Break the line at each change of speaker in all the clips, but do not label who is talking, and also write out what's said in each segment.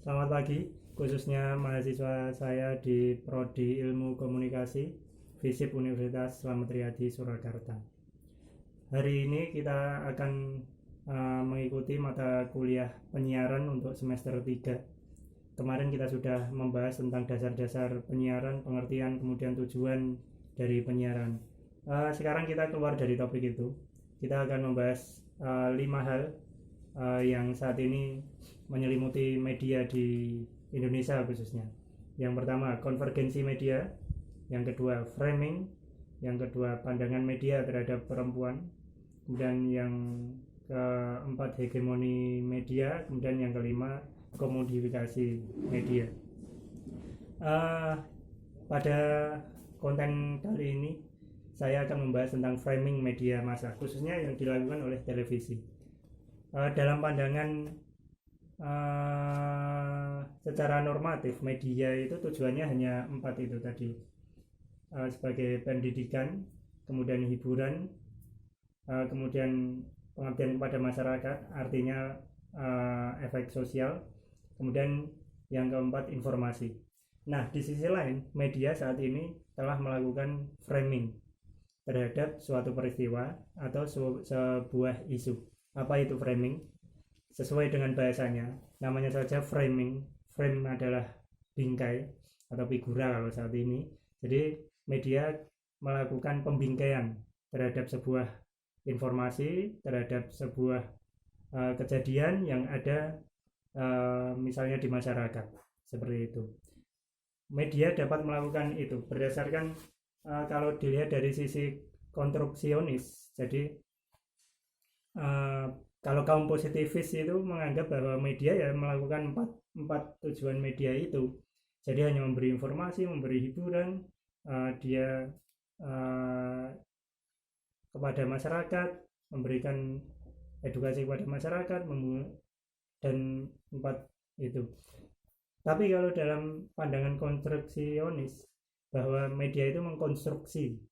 Selamat pagi, khususnya mahasiswa saya di Prodi Ilmu Komunikasi FISIP Universitas Slamet Riyadi Surakarta. Hari ini kita akan mengikuti mata kuliah penyiaran untuk semester 3. Kemarin kita sudah membahas tentang dasar-dasar penyiaran, pengertian, kemudian tujuan dari penyiaran. Sekarang kita keluar dari topik itu. Kita akan membahas 5 hal yang saat ini menyelimuti media di Indonesia khususnya. Yang pertama, konvergensi media. Yang kedua, framing. Yang kedua, pandangan media terhadap perempuan. Kemudian yang keempat, hegemoni media. Kemudian yang kelima, komodifikasi media. Pada konten kali ini saya akan membahas tentang framing media massa, khususnya yang dilakukan oleh televisi. Dalam pandangan secara normatif, media itu tujuannya hanya 4 itu tadi, sebagai pendidikan, kemudian hiburan, kemudian pengabdian kepada masyarakat, artinya efek sosial, kemudian yang keempat, informasi. Nah, di sisi lain, media saat ini telah melakukan framing terhadap suatu peristiwa atau sebuah isu. Apa itu framing? Sesuai dengan bahasanya, namanya saja framing. Frame adalah bingkai atau figura kalau saat ini. Jadi media melakukan pembingkaian terhadap sebuah informasi, terhadap sebuah kejadian yang ada misalnya di masyarakat, seperti itu. Media dapat melakukan itu berdasarkan kalau dilihat dari sisi konstruksionis. Jadi kalau kaum positivis itu menganggap bahwa media ya melakukan empat tujuan media itu. Jadi hanya memberi informasi, memberi hiburan, dia kepada masyarakat, memberikan edukasi kepada masyarakat, dan 4 itu. Tapi kalau dalam pandangan konstruksionis, bahwa media itu mengkonstruksi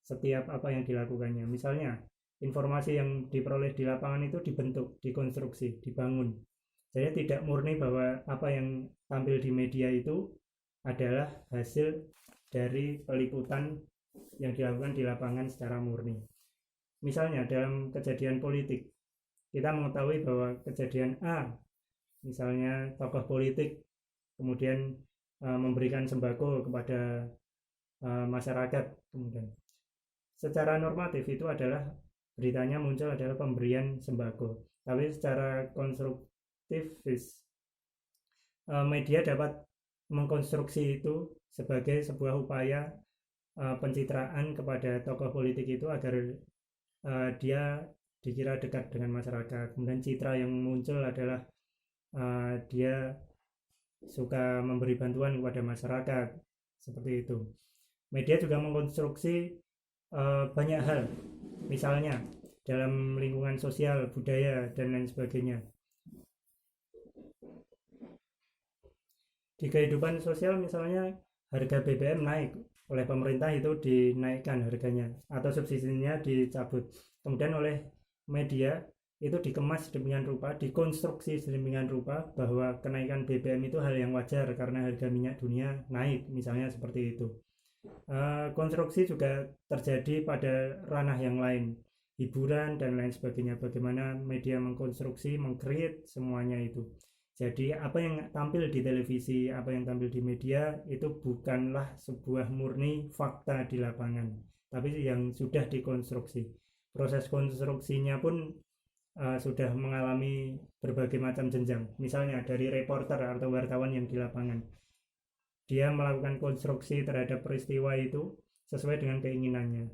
setiap apa yang dilakukannya. Misalnya informasi yang diperoleh di lapangan itu dibentuk, dikonstruksi, dibangun. Jadi tidak murni bahwa apa yang tampil di media itu adalah hasil dari peliputan yang dilakukan di lapangan secara murni. Misalnya dalam kejadian politik, kita mengetahui bahwa kejadian A, misalnya tokoh politik kemudian memberikan sembako kepada masyarakat, kemudian secara normatif itu adalah beritanya muncul adalah pemberian sembako. Tapi secara konstruktivis, media dapat mengkonstruksi itu sebagai sebuah upaya pencitraan kepada tokoh politik itu agar dia dikira dekat dengan masyarakat. Kemudian citra yang muncul adalah dia suka memberi bantuan kepada masyarakat, seperti itu. Media juga mengkonstruksi banyak hal, misalnya dalam lingkungan sosial, budaya, dan lain sebagainya. Di kehidupan sosial misalnya harga BBM naik oleh pemerintah, itu dinaikkan harganya atau subsidinya dicabut. Kemudian oleh media itu dikemas sedemikian rupa, dikonstruksi sedemikian rupa bahwa kenaikan BBM itu hal yang wajar karena harga minyak dunia naik, misalnya seperti itu. Konstruksi juga terjadi pada ranah yang lain, hiburan dan lain sebagainya. Bagaimana media mengkonstruksi, mengcreate semuanya itu. Jadi apa yang tampil di televisi, apa yang tampil di media itu bukanlah sebuah murni fakta di lapangan, tapi yang sudah dikonstruksi. Proses konstruksinya pun sudah mengalami berbagai macam jenjang. Misalnya dari reporter atau wartawan yang di lapangan, dia melakukan konstruksi terhadap peristiwa itu sesuai dengan keinginannya.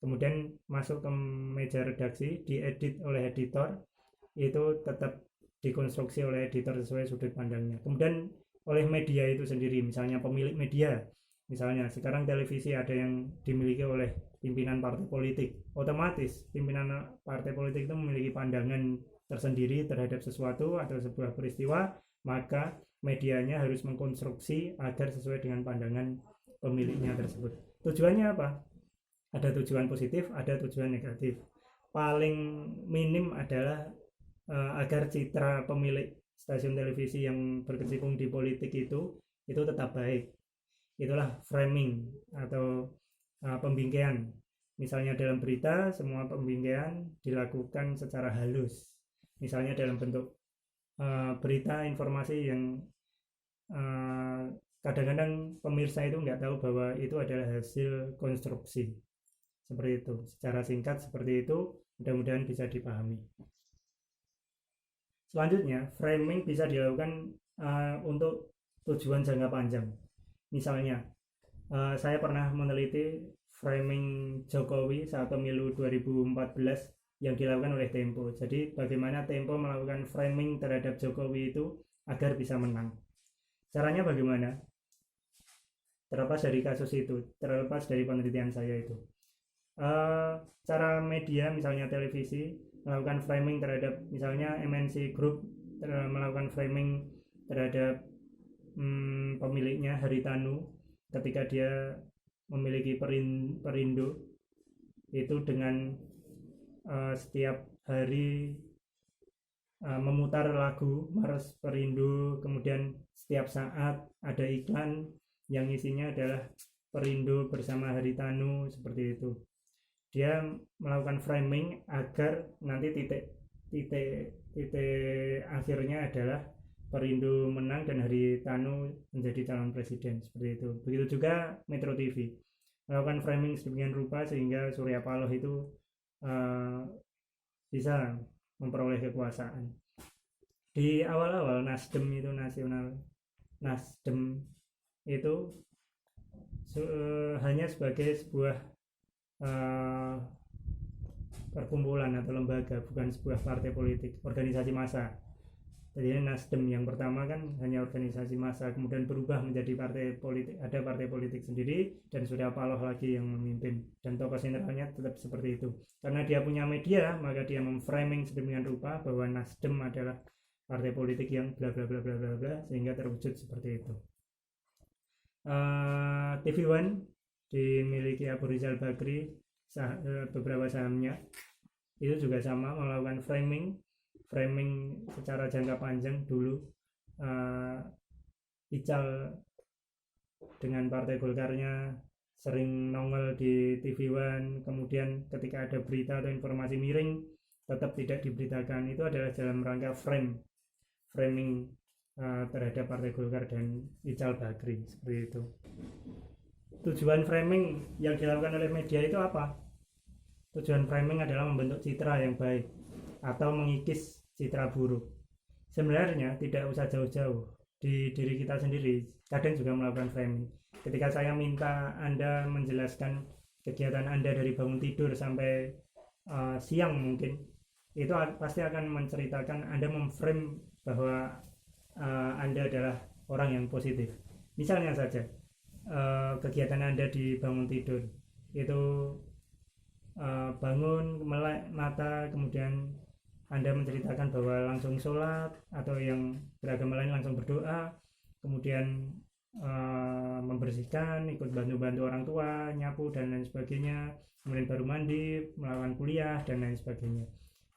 Kemudian masuk ke meja redaksi, diedit oleh editor, itu tetap dikonstruksi oleh editor sesuai sudut pandangnya. Kemudian oleh media itu sendiri, misalnya pemilik media, misalnya sekarang televisi ada yang dimiliki oleh pimpinan partai politik, otomatis pimpinan partai politik itu memiliki pandangan tersendiri terhadap sesuatu atau sebuah peristiwa, maka medianya harus mengkonstruksi agar sesuai dengan pandangan pemiliknya tersebut. Tujuannya apa? Ada tujuan positif, ada tujuan negatif. Paling minim adalah agar citra pemilik stasiun televisi yang berkecimpung di politik itu tetap baik. Itulah framing atau pembingkaian. Misalnya dalam berita, semua pembingkaian dilakukan secara halus. Misalnya dalam bentuk berita informasi yang kadang-kadang pemirsa itu nggak tahu bahwa itu adalah hasil konstruksi. Seperti itu, secara singkat seperti itu, mudah-mudahan bisa dipahami. Selanjutnya, framing bisa dilakukan untuk tujuan jangka panjang. Misalnya, saya pernah meneliti framing Jokowi saat pemilu 2014 yang dilakukan oleh Tempo. Jadi, bagaimana Tempo melakukan framing terhadap Jokowi itu agar bisa menang. Caranya bagaimana? Terlepas dari kasus itu, terlepas dari penelitian saya itu. Cara media, misalnya televisi, melakukan framing terhadap misalnya MNC Group melakukan framing terhadap pemiliknya Haritanu ketika dia memiliki perindo itu dengan setiap hari memutar lagu Mars Perindo, kemudian setiap saat ada iklan yang isinya adalah Perindo bersama Haritanu, seperti itu. Dia melakukan framing agar nanti titik akhirnya adalah Perindo menang dan Haritanu menjadi calon presiden, seperti itu. Begitu juga Metro TV melakukan framing sedemikian rupa sehingga Surya Paloh itu bisa memperoleh kekuasaan. Di awal-awal Nasdem itu hanya sebagai sebuah perkumpulan atau lembaga, bukan sebuah partai politik, organisasi massa. Jadi Nasdem yang pertama kan hanya organisasi massa, kemudian berubah menjadi partai politik, ada partai politik sendiri, dan Surya Paloh lagi yang memimpin, dan tokoh sentralnya tetap seperti itu. Karena dia punya media, maka dia memframing sedemikian rupa bahwa Nasdem adalah partai politik yang bla bla bla bla bla bla, sehingga terwujud seperti itu. TV One dimiliki Abu Rizal Bakri, beberapa sahamnya itu juga sama, melakukan framing secara jangka panjang dulu. Ical dengan partai Golkarnya sering nongol di TV One, kemudian ketika ada berita atau informasi miring tetap tidak diberitakan. Itu adalah dalam rangka framing terhadap partai Golkar dan Ical Bakri, seperti itu. Tujuan framing yang dilakukan oleh media itu apa? Tujuan framing adalah membentuk citra yang baik atau mengikis citra buruk. Sebenarnya tidak usah jauh-jauh, di diri kita sendiri kadang juga melakukan framing. Ketika saya minta Anda menjelaskan kegiatan Anda dari bangun tidur sampai siang mungkin, itu pasti akan menceritakan, Anda memframe bahwa Anda adalah orang yang positif. Misalnya saja kegiatan Anda di bangun tidur itu bangun, melek mata, kemudian Anda menceritakan bahwa langsung sholat, atau yang beragama lain langsung berdoa, kemudian membersihkan, ikut bantu-bantu orang tua, nyapu dan lain sebagainya, kemudian baru mandi, melakukan kuliah dan lain sebagainya.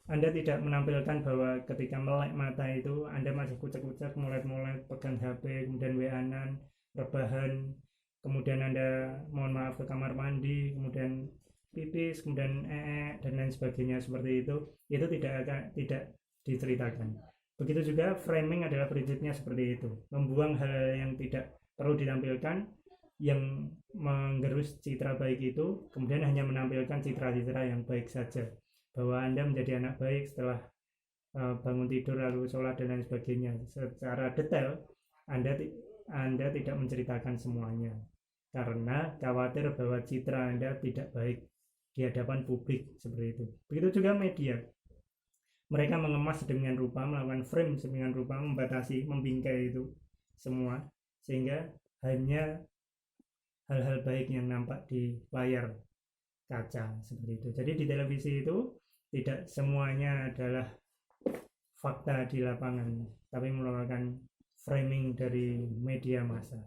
Anda tidak menampilkan bahwa ketika melek mata itu Anda masih kucek-kucek, molet-molet, pegang HP, kemudian WA-an, rebahan, kemudian Anda mohon maaf ke kamar mandi, kemudian pipis, kemudian dan lain sebagainya, seperti itu tidak diceritakan. Begitu juga framing adalah prinsipnya seperti itu, membuang hal yang tidak perlu ditampilkan, yang menggerus citra baik itu, kemudian hanya menampilkan citra-citra yang baik saja, bahwa Anda menjadi anak baik setelah bangun tidur lalu sholat dan lain sebagainya. Secara detail Anda tidak menceritakan semuanya karena khawatir bahwa citra Anda tidak baik di hadapan publik, seperti itu. Begitu juga media, mereka mengemas sedemikian rupa, melakukan frame sedemikian rupa, membatasi, membingkai itu semua, sehingga hanya hal-hal baik yang nampak di layar kaca, seperti itu. Jadi di televisi itu tidak semuanya adalah fakta di lapangan, tapi merupakan framing dari media massa.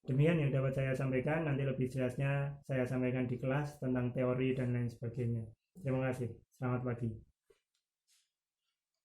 Demikian yang dapat saya sampaikan. Nanti lebih jelasnya saya sampaikan di kelas tentang teori dan lain sebagainya. Terima kasih. Selamat pagi.